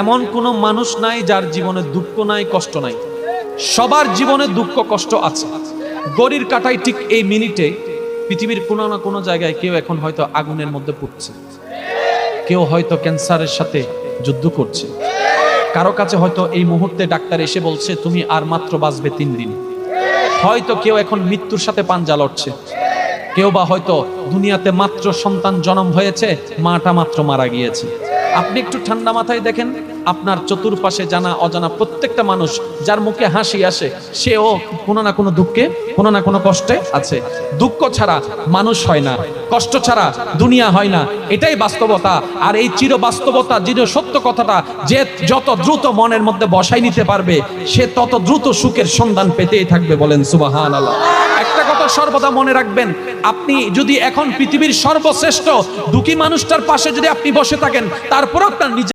এমন কোনো মানুষ নাই যার জীবনে দুঃখ নাই, কষ্ট নাই। সবার জীবনে দুঃখ কষ্ট আছে। গড়ির কাঁটায় ঠিক এই মিনিটে পৃথিবীর কোনো না কোনো জায়গায় কেউ এখন হয়তো আগুনের মধ্যে পড়ছে, কেউ হয়তো ক্যান্সারের সাথে যুদ্ধ করছে, কারো কাছে হয়তো এই মুহূর্তে ডাক্তার এসে বলছে তুমি আর মাত্র বাঁচবে 3 দিন। হয়তো কেউ এখন মৃত্যুর সাথে পাঞ্জা লড়ছে, কেউ বা হয়তো দুনিয়াতে মাত্র সন্তান জন্ম হয়েছে, মাটা মাত্র মারা গিয়েছে। আপনি একটু ঠান্ডা মাথায় দেখেন, আপনার চতুর্পাশে জানা অজানা প্রত্যেকটা মানুষ যার মুখে হাসি আসে, সেও কোনো না কোনো দুঃখে, কোনো না কোনো কষ্টে আছে। দুঃখ ছাড়া মানুষ হয় না, কষ্ট ছাড়া দুনিয়া হয় না, এটাই বাস্তবতা। আর এই চির বাস্তবতা, চির সত্য কথাটা যে যত দ্রুত মনের মধ্যে বসাই নিতে পারবে, সে তত দ্রুত সুখের সন্ধান পেতেই থাকবে। বলেন সুবহানাল্লাহ। একটা কথা সর্বদা মনে রাখবেন, আপনি যদি এখন পৃথিবীর সর্বশ্রেষ্ঠ দুঃখী মানুষটার পাশে যদি আপনি বসে থাকেন, তারপর আপনার নিজে